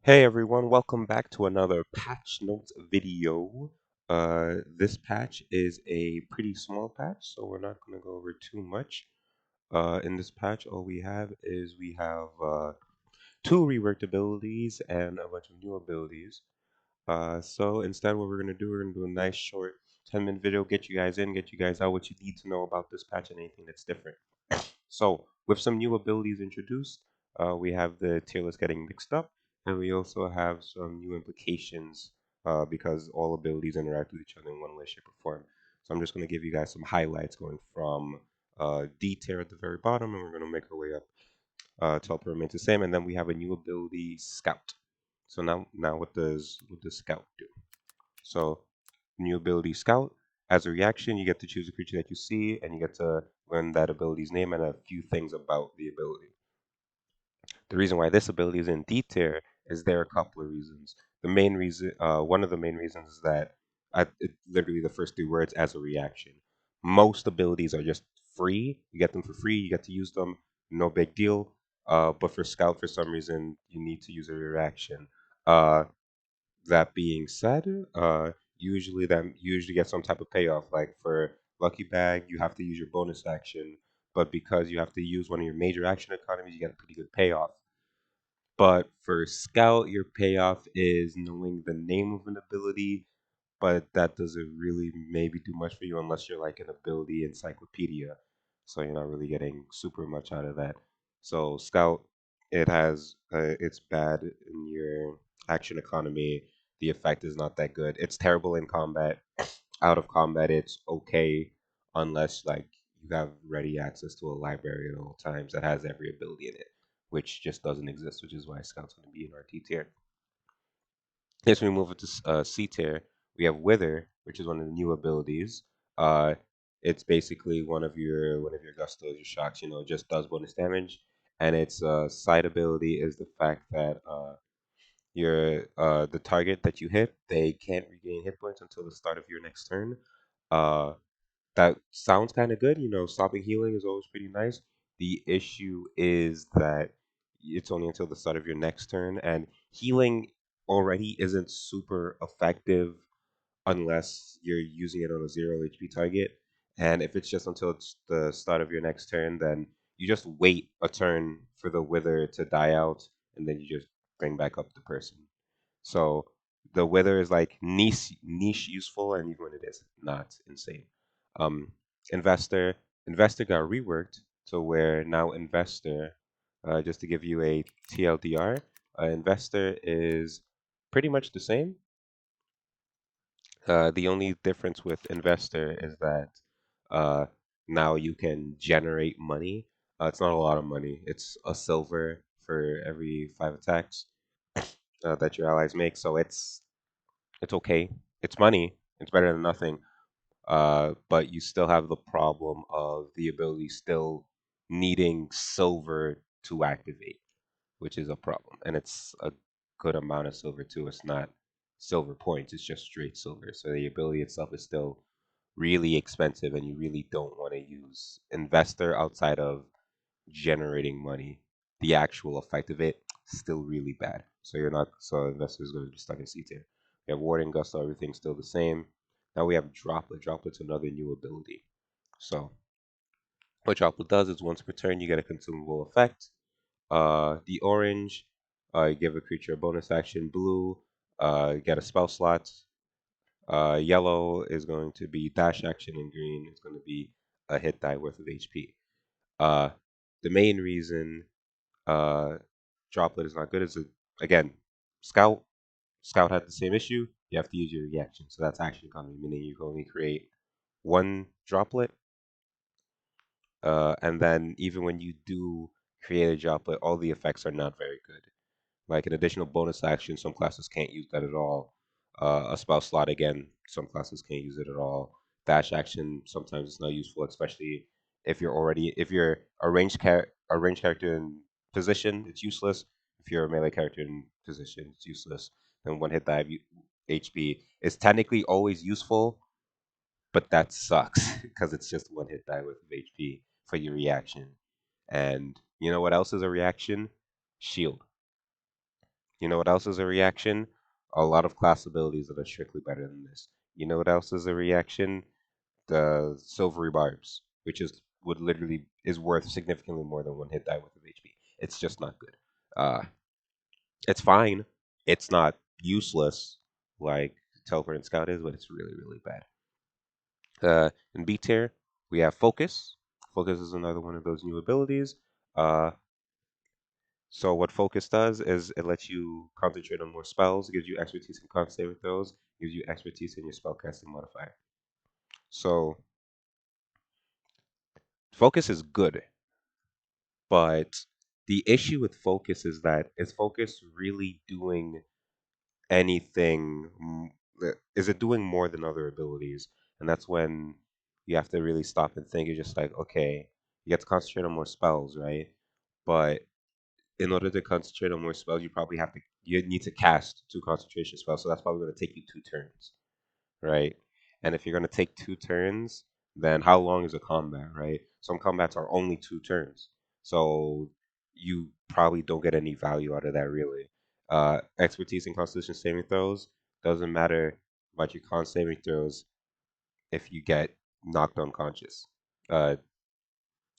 Hey everyone, welcome back to another patch notes video. This patch is a pretty small patch, so we're not going to go over too much. In this patch, all we have two reworked abilities and a bunch of new abilities. So instead, what we're gonna do a nice short 10-minute video, get you guys in, get you guys out what you need to know about this patch and anything that's different. So, with some new abilities introduced, we have the tier list getting mixed up, and we also have some new implications because all abilities interact with each other in one way, shape, or form. So, I'm just going to give you guys some highlights going from D tier at the very bottom, and we're going to make our way up till it remains the same. And then we have a new ability, Scout. So now what does Scout do? So new ability Scout. As a reaction, you get to choose a creature that you see, and you get to learn that ability's name and a few things about the ability. The reason why this ability is in D tier is there are a couple of reasons. One of the main reasons is that literally the first three words as a reaction. Most abilities are just free. You get them for free. You get to use them. No big deal. But for Scout, for some reason, you need to use a reaction. Uh, that being said, usually get some type of payoff. Like for Lucky Bag, you have to use your bonus action, but because you have to use one of your major action economies, you get a pretty good payoff. But for Scout, your payoff is knowing the name of an ability, but that doesn't really maybe do much for you unless you're like an ability encyclopedia. So you're not really getting super much out of that. So Scout, it's bad in your action economy. The effect is not that good. It's terrible in combat. Out of combat, it's okay unless like you have ready access to a library at all times that has every ability in it, which just doesn't exist, which is why Scout's going to be in our T tier. Next, we move into C tier. We have Wither, which is one of the new abilities. Uh, it's basically one of your gustos, your shocks. It just does bonus damage, and its side ability is the fact that the target that you hit, they can't regain hit points until the start of your next turn. Uh, that sounds kind of good. Stopping healing is always pretty nice. The issue is that it's only until the start of your next turn, and healing already isn't super effective unless you're using it on a 0 HP target. And if it's just until it's the start of your next turn, then you just wait a turn for the wither to die out, and then you just bring back up the person. So the weather is like niche useful, and even when it is not insane. Um, investor investor got reworked to where now investor, just to give you a TLDR, investor is pretty much the same. The only difference with investor is that uh, now you can generate money. It's not a lot of money. It's a silver for every 5 attacks that your allies make. So it's okay. It's money. It's better than nothing. But you still have the problem of the ability still needing silver to activate, which is a problem. And it's a good amount of silver too. It's not silver points, it's just straight silver. So the ability itself is still really expensive, and you really don't want to use investor outside of generating money. The actual effect of it still really bad. So you're not so investors going to be stuck in C tier. We have Warding Gusto, everything's still the same. Now we have Droplet. Droplet's another new ability. So what Droplet does is once per turn you get a consumable effect. The orange, you give a creature a bonus action. Blue, you get a spell slot. Yellow is going to be dash action, and green is going to be a hit die worth of HP. Uh, the main reason uh, Droplet is not good is again, Scout. Scout had the same issue. You have to use your reaction, so that's action economy, meaning you can only create one Droplet. And then even when you do create a Droplet, all the effects are not very good. Like an additional bonus action, some classes can't use that at all. A spell slot, again, some classes can't use it at all. Dash action, sometimes it's not useful, especially if you're a ranged character in position, it's useless. If you're a melee character in position, it's useless. And one hit die HP is technically always useful, but that sucks because it's just one hit die worth of HP for your reaction. And you know what else is a reaction? Shield. You know what else is a reaction? A lot of class abilities that are strictly better than this. You know what else is a reaction? The silvery barbs, which is would literally is worth significantly more than one hit die worth of HP. It's just not good. Uh, it's fine. It's not useless like Teleport and Scout is, but it's really, really bad. In B tier, we have Focus. Focus is another one of those new abilities. Uh, so what Focus does is it lets you concentrate on more spells, gives you expertise in con saving throws, gives you expertise in your spellcasting modifier. So Focus is good, but the issue with Focus is that is Focus really doing anything? Is it doing more than other abilities? And that's when you have to really stop and think. You're just like, okay, you get to concentrate on more spells, right? But in order to concentrate on more spells, you need to cast two concentration spells. So that's probably going to take you 2 turns, right? And if you're going to take 2 turns, then how long is a combat, right? Some combats are only 2 turns. So you probably don't get any value out of that, really. Expertise in Constitution saving throws doesn't matter about your con saving throws if you get knocked unconscious. Uh,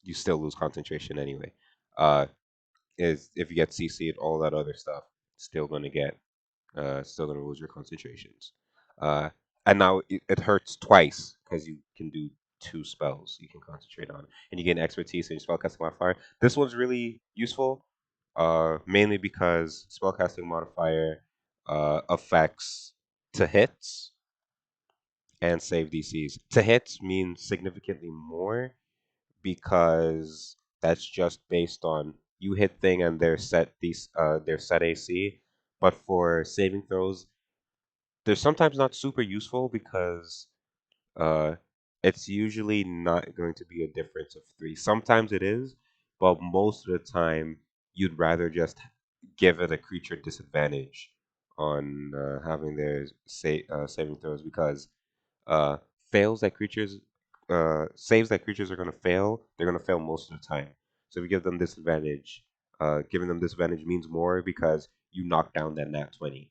you still lose concentration anyway. Uh, is if you get CC'd, all that other stuff, still gonna get still gonna lose your concentrations. Uh, and now it hurts twice because you can do 2 spells you can concentrate on, and you get expertise in your spellcasting modifier. This one's really useful, mainly because spellcasting modifier affects to hits and save DCs. To hits means significantly more because that's just based on you hit thing and their set AC. But for saving throws, they're sometimes not super useful because uh, it's usually not going to be a difference of 3. Sometimes it is, but most of the time you'd rather just give it a creature disadvantage on having their saving throws because uh, fails that creatures saves that creatures are going to fail, they're going to fail most of the time. So if you give them disadvantage, giving them disadvantage means more because you knock down that nat 20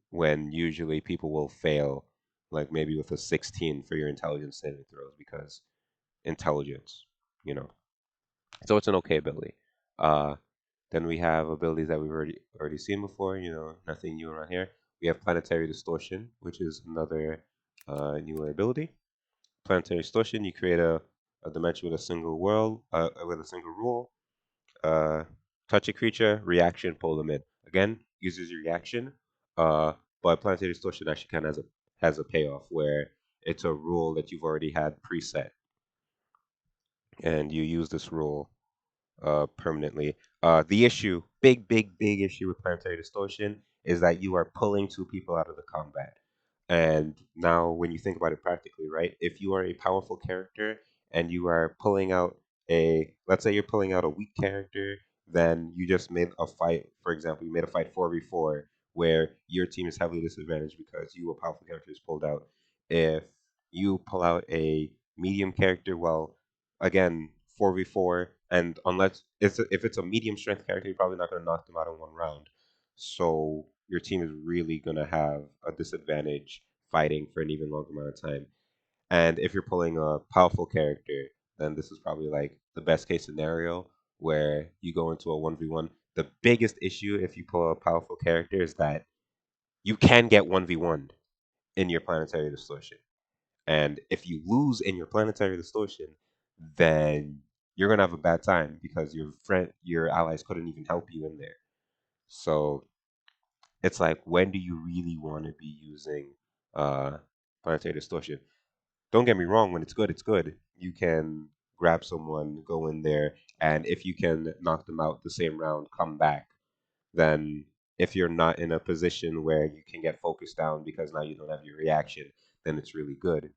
when usually people will fail like maybe with a 16 for your intelligence saving throws because intelligence, you know. So it's an okay ability. Uh, then we have abilities that we've already seen before, nothing new around here. We have planetary distortion, which is another newer ability. Planetary distortion, you create a dimension with a single world, with a single rule. Uh, Touch a creature, reaction, pull them in. Again, uses your reaction. Uh, but planetary distortion actually kind of has a payoff where it's a rule that you've already had preset, and you use this rule permanently. The issue, big issue with planetary distortion is that you are pulling 2 people out of the combat. And now, when you think about it practically, right? If you are a powerful character and you are pulling out let's say you're pulling out a weak character, then you just made a fight. For example, you made a fight 4v4 where your team is heavily disadvantaged because you, a powerful character, is pulled out. If you pull out a medium character, well, again, 4v4, and if it's a medium strength character, you're probably not going to knock them out in one round. So your team is really going to have a disadvantage fighting for an even longer amount of time. And if you're pulling a powerful character, then this is probably like the best case scenario where you go into a 1v1. The biggest issue if you pull a powerful character is that you can get 1v1 in your planetary distortion. And if you lose in your planetary distortion, then you're gonna have a bad time because your allies couldn't even help you in there. So it's like, when do you really want to be using uh, planetary distortion? Don't get me wrong, when it's good, it's good. You can grab someone, go in there, and if you can knock them out the same round, come back. Then if you're not in a position where you can get focused down because now you don't have your reaction, then it's really good.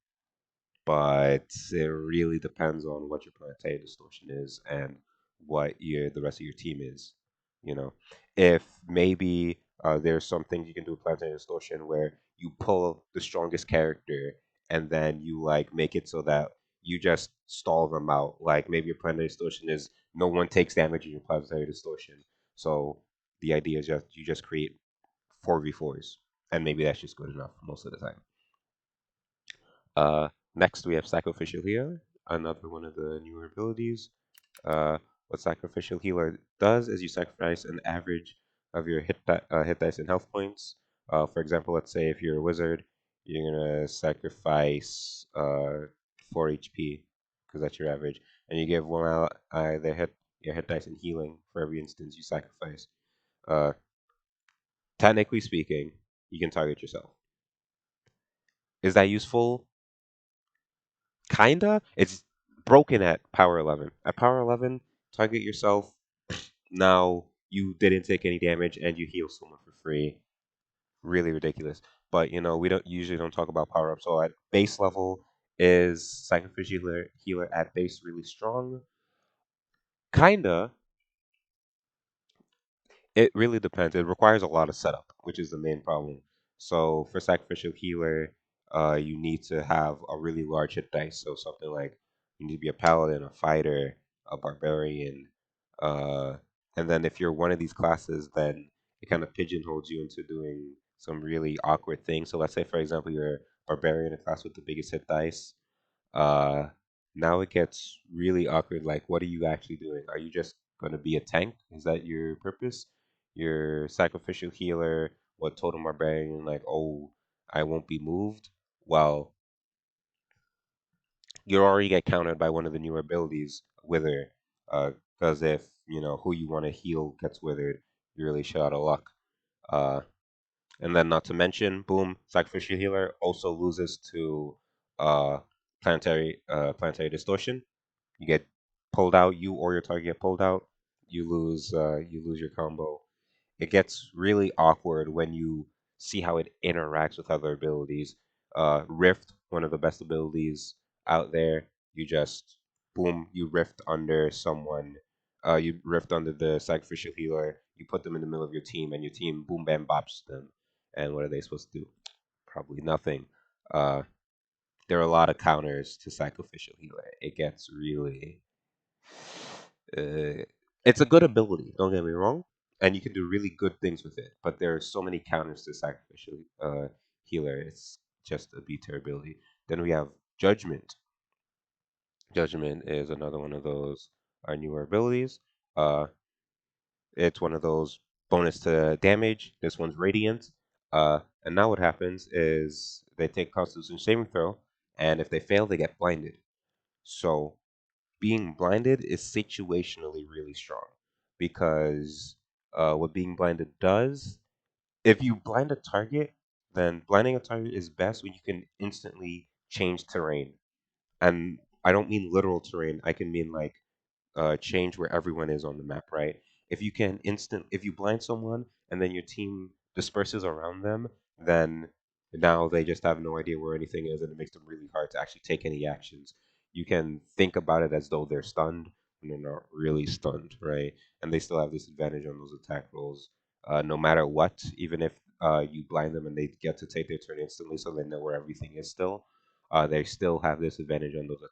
But it really depends on what your planetary distortion is and what the rest of your team is. You know, if maybe there's some things you can do with planetary distortion where you pull the strongest character and then you like make it so that you just stall them out. Like maybe your planetary distortion is no one takes damage in your planetary distortion, so the idea is just you just create 4v4s, and maybe that's just good enough most of the time. Next we have Sacrificial Healer, another one of the newer abilities. What Sacrificial Healer does is you sacrifice an average of your hit dice and health points. For example, let's say if you're a wizard, you're gonna sacrifice 4 HP because that's your average, and you give one out their hit your hit dice and healing for every instance you sacrifice. Uh, Technically speaking, you can target yourself. Is that useful? Kinda. It's broken at power 11. At power 11, target yourself. Now you didn't take any damage and you heal someone for free. Really ridiculous. But we don't usually don't talk about power up. So at base level, is Sacrificial healer at base really strong? Kinda. It really depends. It requires a lot of setup, which is the main problem. So for Sacrificial Healer, you need to have a really large hit dice. So something like you need to be a paladin, a fighter, a barbarian, uh, and then if you're one of these classes, then it kind of pigeonholes you into doing some really awkward things. So let's say, for example, you're a barbarian, a class with the biggest hit dice. Uh, Now it gets really awkward. Like, what are you actually doing? Are you just going to be a tank? Is that your purpose? Your sacrificial healer, what totem barbarian? Like, oh, I won't be moved. Well, you already get countered by one of the newer abilities, Wither. Because if who you want to heal gets withered, you're really shot out of luck. Uh, and then, not to mention, boom, sacrificial healer also loses to uh, planetary distortion. You get pulled out, you or your target get pulled out, you lose your combo. It gets really awkward when you see how it interacts with other abilities. Rift, one of the best abilities out there. You just boom, you rift under someone. You rift under the sacrificial healer. You put them in the middle of your team, and your team boom bam bops them. And what are they supposed to do? Probably nothing. Uh, there are a lot of counters to sacrificial healer. It gets really it's a good ability, don't get me wrong, and you can do really good things with it. But there are so many counters to sacrificial healer. It's just a beater ability. Then we have judgment. Judgment is another one of those our newer abilities. Uh, it's one of those bonus to damage. This one's radiant. And now what happens is they take Constitution saving throw, and if they fail, they get blinded. So being blinded is situationally really strong because what being blinded does, if you blind a target, then blinding a target is best when you can instantly change terrain. And I don't mean literal terrain, I can mean like change where everyone is on the map, right? If you blind someone and then your team disperses around them, then now they just have no idea where anything is, and it makes them really hard to actually take any actions. You can think about it as though they're stunned when they're not really stunned, right? And they still have this advantage on those attack rolls, no matter what. Even if you blind them and they get to take their turn instantly, so they know where everything is still, they still have this advantage on those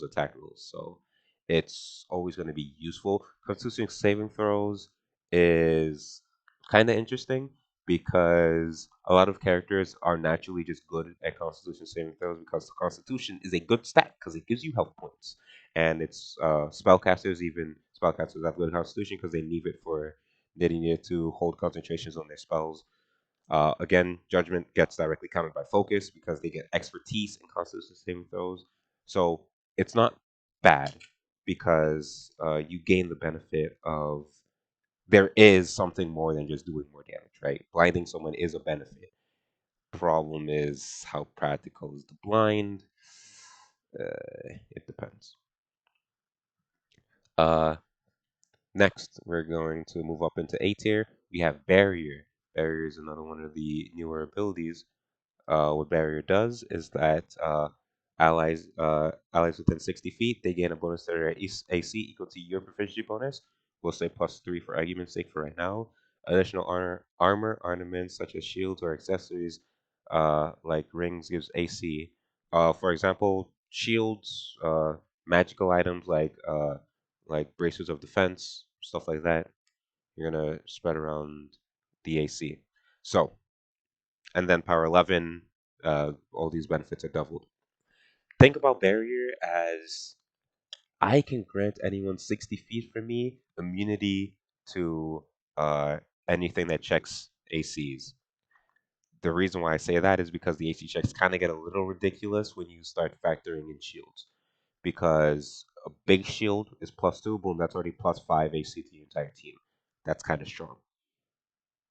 attack rolls. So it's always going to be useful. Constitution saving throws is kind of interesting because a lot of characters are naturally just good at Constitution saving throws because the Constitution is a good stat because it gives you health points. And it's spellcasters have good Constitution because they need it for they need it to hold concentrations on their spells. Again, Judgment gets directly countered by Focus because they get expertise in Constitution saving throws. So it's not bad because you gain the benefit of there is something more than just doing more damage, right? Blinding someone is a benefit. Problem is how practical is the blind? It depends. Uh, Next, we're going to move up into A tier. We have Barrier. Barrier is another one of the newer abilities. What barrier does is that allies within 60 feet they gain a bonus to their AC equal to your proficiency bonus. We'll say +3 for argument's sake for right now. Additional armor ornaments such as shields or accessories like rings gives AC. For example, shields, magical items like bracers of defense, stuff like that. You're gonna spread around the AC. So, and then power 11, all these benefits are doubled. Think about barrier as I can grant anyone 60 feet from me immunity to anything that checks ACs. The reason why I say that is because the AC checks kind of get a little ridiculous when you start factoring in shields. Because a big shield is +2, boom, that's already +5 AC to your entire team. That's kind of strong.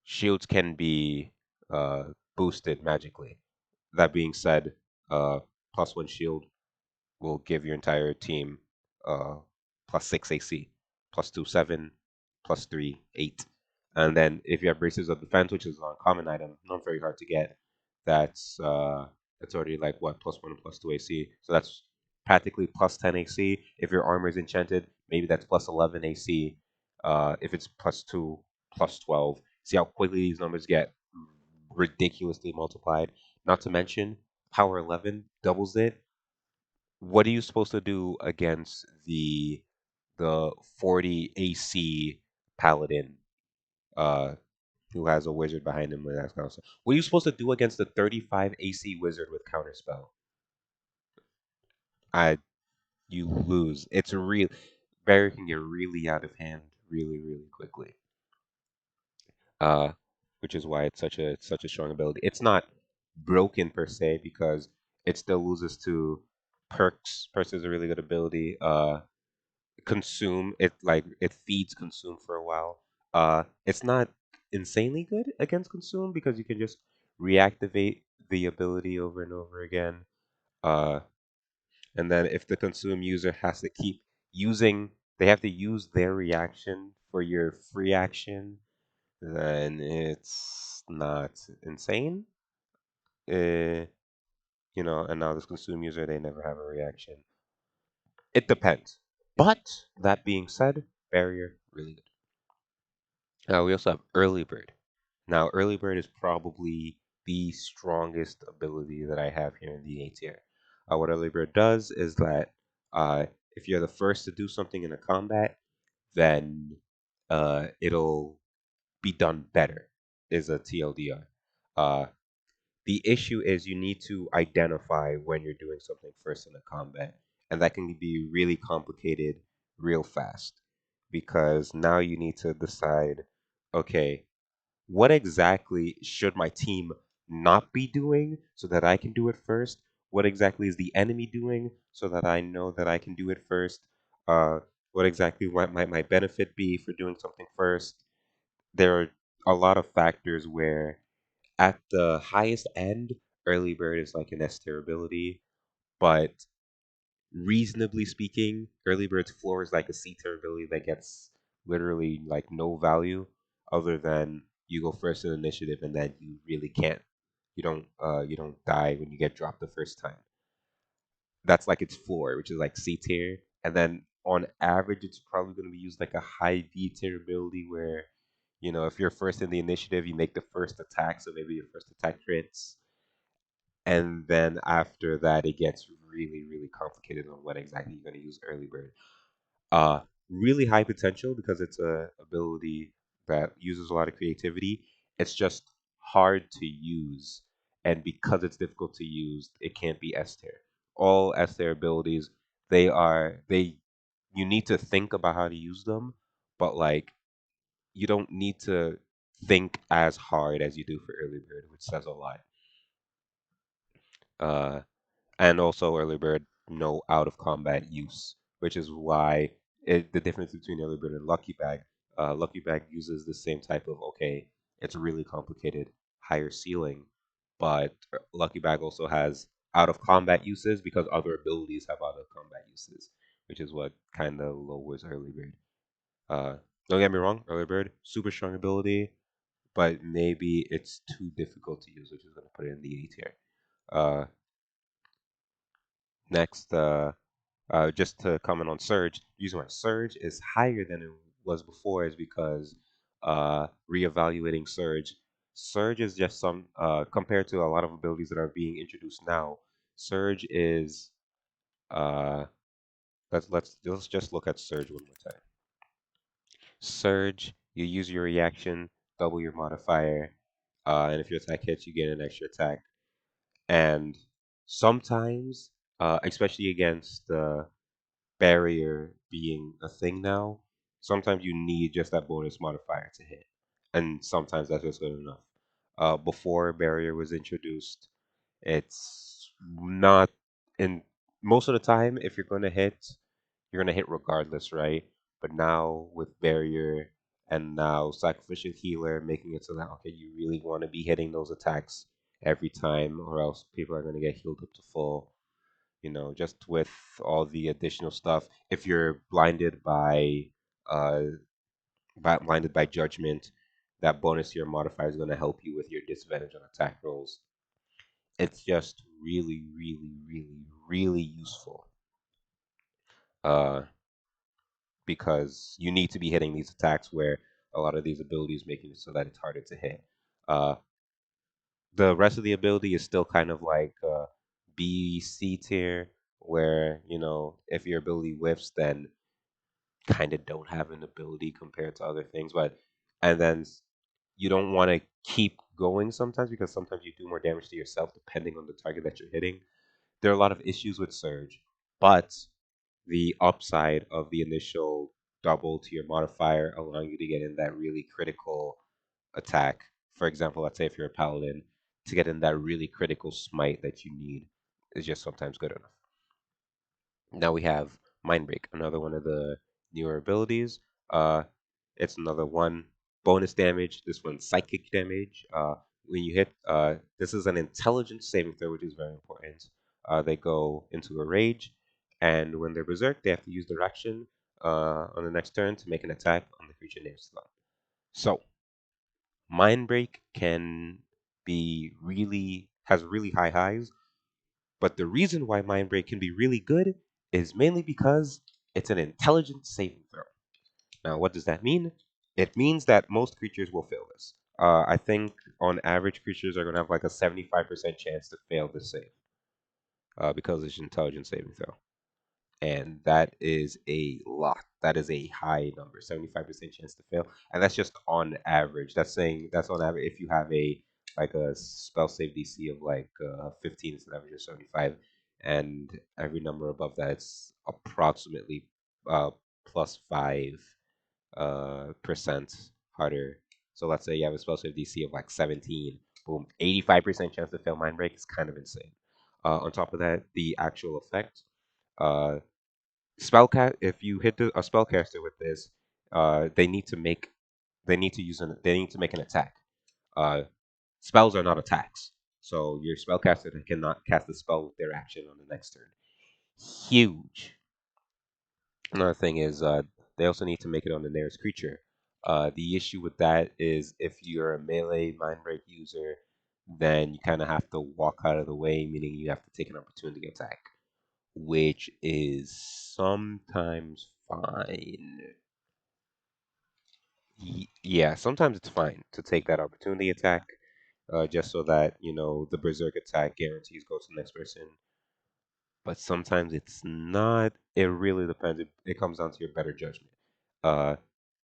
Shields can be boosted magically. That being said, +1 shield will give your entire team uh, +6 AC, +2 7, +3 8. And then if you have Braces of Defense, which is an uncommon item, not very hard to get, that's that's already like what +1 and +2 AC. So that's practically +10 AC. If your armor is enchanted, maybe that's +11 AC. If it's +2, +12. See how quickly these numbers get ridiculously multiplied. Not to mention, power 11 doubles it. What are you supposed to do against the 40 AC paladin uh who has a wizard behind him with that kind of stuff? What are you supposed to do against the 35 AC wizard with counterspell? I You lose. It's a real Barrier can get really out of hand really quickly. Uh which is why it's such a strong ability. It's not broken per se because it still loses to perks. Perks is a really good ability. Consume it, like it feeds consume for a while. It's not insanely good against consume because you can just reactivate the ability over and over again. uh and then if the consume user has to keep using they have to use their reaction for your free action, then it's not insane. uh and now this consume user, they never have a reaction. It depends. But that being said, barrier really good. We also have Early Bird. Now, Early Bird is probably the strongest ability that I have here in the A tier. What Early Bird does is that if you're the first to do something in a combat, then it'll be done better, is a TLDR. Uh, the issue is you need to identify when you're doing something first in a combat, and that can be really complicated real fast because now you need to decide, okay, what exactly should my team not be doing so that I can do it first? What exactly is the enemy doing so that I know that I can do it first? Uh, what exactly might my benefit be for doing something first? There are a lot of factors where at the highest end, Early Bird is like an S tier ability, but reasonably speaking, Early Bird's floor is like a C tier ability that gets literally like no value other than you go first in initiative and then you really can't. You don't die when you get dropped the first time. That's like its floor, which is like C tier. And then on average, it's probably going to be used like a high B tier ability where, if you're first in the initiative, you make the first attack, so maybe your first attack crits, and then after that, it gets really complicated on what exactly you're going to use Early Bird. Uh, Really high potential because it's a ability that uses a lot of creativity. It's just hard to use, and because it's difficult to use, it can't be S tier. All S tier abilities, they you need to think about how to use them, but like you don't need to think as hard as you do for Early Bird, which says a lot. Uh, and also early bird no out of combat use, which is why the difference between early bird and lucky bag. Lucky bag uses the same type of, okay, it's really complicated, higher ceiling, but lucky bag also has out of combat uses because other abilities have out of combat uses, which is what kind of lowers early bird. Uh, don't get me wrong, early bird super strong ability, but maybe it's too difficult to use, which is going to put it in the A tier. Uh, Next, just to comment on Surge, the reason why Surge is higher than it was before is because reevaluating Surge. Surge is just some compared to a lot of abilities that are being introduced now. Surge is uh, let's just look at Surge one more time. Surge You use your reaction, double your modifier, and if your attack hits, you get an extra attack. And sometimes, especially against the barrier being a thing now, sometimes you need just that bonus modifier to hit, and sometimes that's just good enough. Before barrier was introduced, it's not in most of the time. If you're gonna hit regardless, right? But now with barrier and now sacrificial healer, making it so that okay, you really want to be hitting those attacks every time, or else people are gonna get healed up to full. Just with all the additional stuff. If you're uh, blinded by judgment, that bonus to your modifier is going to help you with your disadvantage on attack rolls. It's just really, really, really, really useful. Uh, because you need to be hitting these attacks where a lot of these abilities make it so that it's harder to hit. Uh, the rest of the ability is still kind of like B, C tier, where, if your ability whiffs, then kind of don't have an ability compared to other things. And then you don't want to keep going sometimes because sometimes you do more damage to yourself depending on the target that you're hitting. There are a lot of issues with Surge, but the upside of the initial double to your modifier allowing you to get in that really critical attack. For example, let's say if you're a paladin, to get in that really critical smite that you need is just sometimes good enough. Now we have Mind Break, another one of the newer abilities. It's another one bonus damage. This one's psychic damage. When you hit, this is an intelligence saving throw, which is very important. They go into a rage, and when they're berserk, they have to use their action on the next turn to make an attack on the creature named slot. So, Mind Break can be has really high highs, but the reason why Mind Break can be really good is mainly because it's an intelligence saving throw. Now, what does that mean? It means that most creatures will fail this. I think on average, creatures are going to have like a 75% chance to fail this save because it's an intelligence saving throw. And that is a lot. That is a high number, 75% chance to fail. And that's just on average. That's saying that's on average if you have a spell save DC of 15 instead of your 75, and every number above that it's approximately plus 5 percent harder. So let's say you have a spell save DC of like 17, boom, 85% chance to fail Mind Break is kind of insane. On top of that, the actual effect, uh, if you hit a spellcaster with this, they need to make an attack. Uh, Spells are not attacks, so your spellcaster cannot cast a spell with their action on the next turn. Huge. Another thing is they also need to make it on the nearest creature. The issue with that is if you're a melee Mindbreak user, then you kind of have to walk out of the way, meaning you have to take an opportunity attack, which is sometimes fine. Yeah, sometimes it's fine to take that opportunity attack, just so that the berserk attack guarantees go to the next person. But sometimes it's not. It really depends. It comes down to your better judgment. Uh,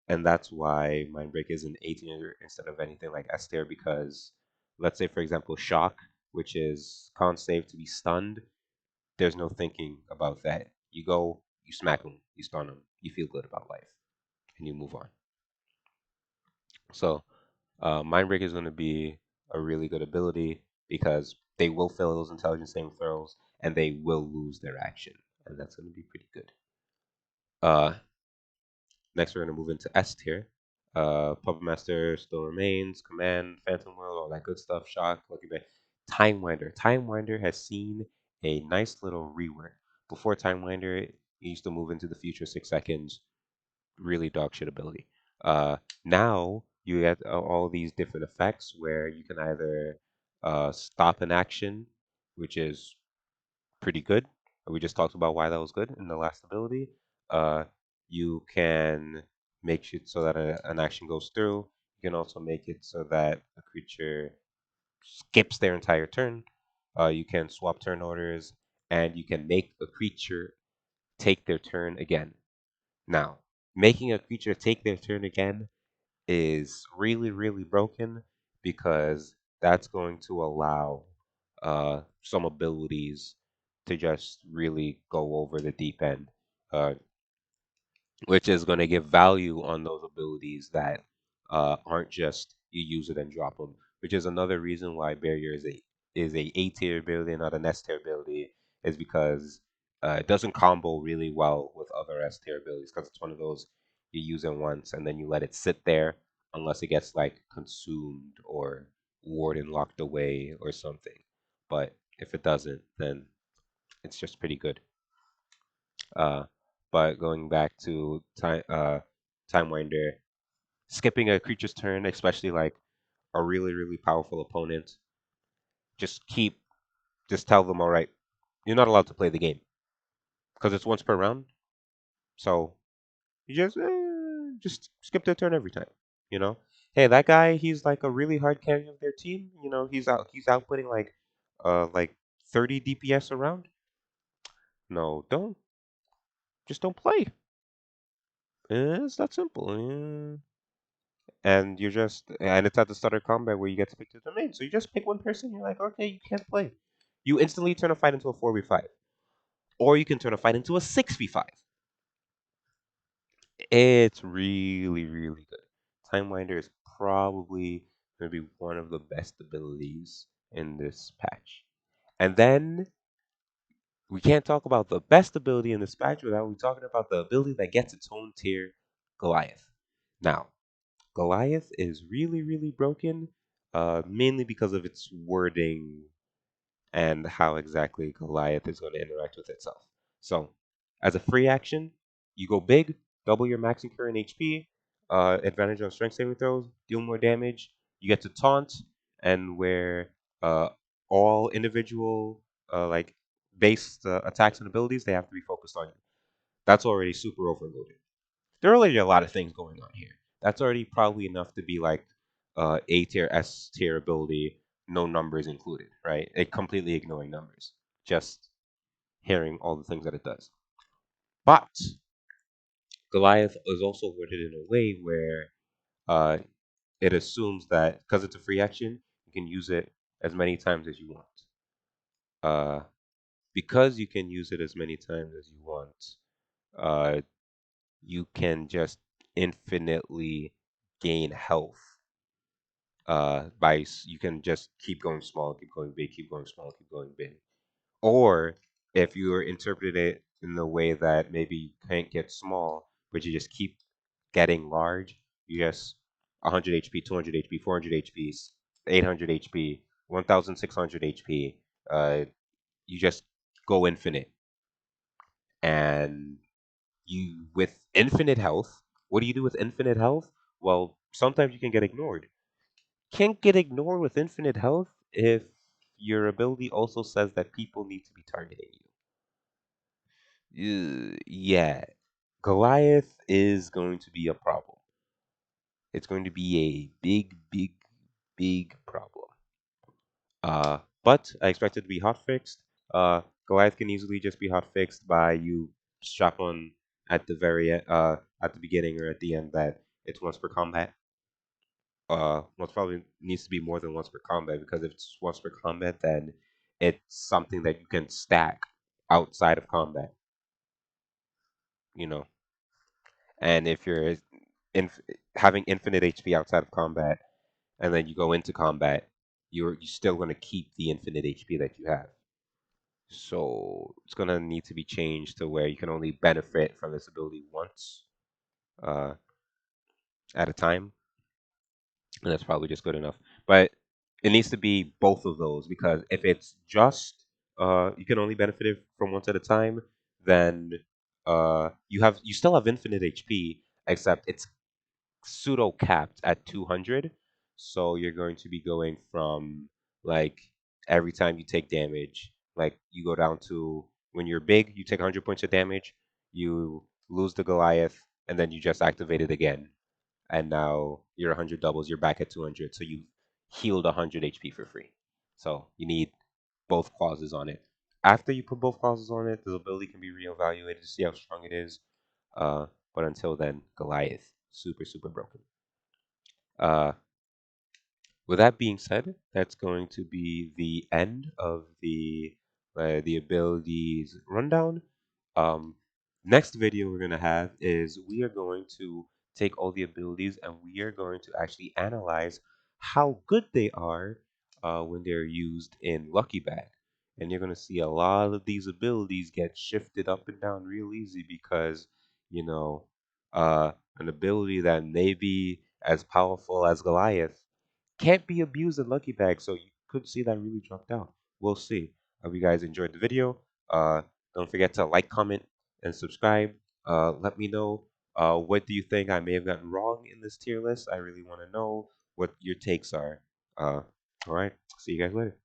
and that's why Mind Break is an 18 instead of anything like S tier because let's say for example Shock, which is con save to be stunned, there's no thinking about that. You go, you smack them, you stun them, you feel good about life, and you move on. So Mind Break is going to be a really good ability because they will fail those intelligence saving throws and they will lose their action, and that's going to be pretty good. Uh, Next, we're going to move into S tier. Puppet Master still remains, Command, Phantom World, all that good stuff, Shock, Lucky Bay. Timewinder. Timewinder has seen a nice little rework. Before Timewinder, it used to move into the future 6 seconds, really dog shit ability. Now you get all these different effects where you can either stop an action, which is pretty good. We just talked about why that was good in the last ability. Uh, you can make it so that an action goes through. You can also make it so that a creature skips their entire turn. You can swap turn orders, and you can make a creature take their turn again. Now, making a creature take their turn again is really, really broken because that's going to allow some abilities to just really go over the deep end. Which is going to give value on those abilities that aren't just you use it and drop them. Which is another reason why barrier is a tier ability, not an S tier ability, is because it doesn't combo really well with other S tier abilities because it's one of those you use it once and then you let it sit there unless it gets like consumed or warden locked away or something. But if it doesn't, then it's just pretty good. Uh, but going back to Timewinder, skipping a creature's turn, especially like a really, really powerful opponent, just keep, just tell them, all right, you're not allowed to play the game because it's once per round. So you just skip their turn every time. You know, hey, that guy, he's like a really hard carry of their team. You know, he's outputting like 30 DPS around. No, don't just don't play. It's that simple. And and it's at the start of combat where you get to pick the domain. So you just pick one person. You're like, okay, you can't play. You instantly turn a fight into a 4v5, or you can turn a fight into a 6v5. It's really, really good. Timewinder is probably going to be one of the best abilities in this patch. And then we can't talk about the best ability in this patch without we talking about the ability that gets its own tier, Goliath. Now, Goliath is really, really broken, mainly because of its wording and how exactly Goliath is going to interact with itself. So, as a free action, you go big, double your max and current HP, advantage on strength saving throws, deal more damage. You get to taunt, and where uh, all individual like based attacks and abilities they have to be focused on you. That's already super overloaded. There are already a lot of things going on here. That's already probably enough to be like A tier, S tier ability, no numbers included, right? It completely ignoring numbers, just hearing all the things that it does. But Goliath is also worded in a way where uh, it assumes that because it's a free action, you can use it as many times as you want. Uh, because you can use it as many times as you want, uh, you can just infinitely gain health you can just keep going small, keep going big, keep going small, keep going big. Or if you interpret it in the way that maybe you can't get small, but you just keep getting large, you just 100 HP, 200 HP, 400 HP, 800 HP, 1600 HP. You just go infinite, and you with infinite health. What do you do with infinite health? Well, sometimes you can get ignored. Can't get ignored with infinite health if your ability also says that people need to be targeting you. Yeah, Goliath is going to be a problem. It's going to be a big, big, big problem. But I expect it to be hot fixed. Goliath can easily just be hot fixed by you strap on at the at the beginning or at the end that it's once per combat. Well, it probably needs to be more than once per combat because if it's once per combat, then it's something that you can stack outside of combat, you know. And if you're inf- having infinite HP outside of combat, and then you go into combat, you're still going to keep the infinite HP that you have. So it's going to need to be changed to where you can only benefit from this ability once uh, at a time, and that's probably just good enough. But it needs to be both of those because if it's just you can only benefit it from once at a time, then you still have infinite HP, except it's pseudo capped at 200. So you're going to be going from like every time you take damage, like you go down to when you're big, you take 100 points of damage, you lose the Goliath, and then you just activate it again and now your 100 doubles, you're back at 200. So you healed 100 HP for free. So you need both clauses on it. After you put both clauses on it, the ability can be reevaluated to see how strong it is. Uh, but until then, Goliath, super, super broken. Uh, with that being said, that's going to be the end of the abilities rundown. Um, Next video we're gonna have is we are going to take all the abilities and we are going to actually analyze how good they are when they're used in Lucky Bag. And you're gonna see a lot of these abilities get shifted up and down real easy because you know an ability that may be as powerful as Goliath can't be abused in Lucky Bag, so you could see that really drop down. We'll see. Hope you guys enjoyed the video. Don't forget to like, comment, and subscribe. Let me know what do you think I may have gotten wrong in this tier list. I really want to know what your takes are. All right. See you guys later.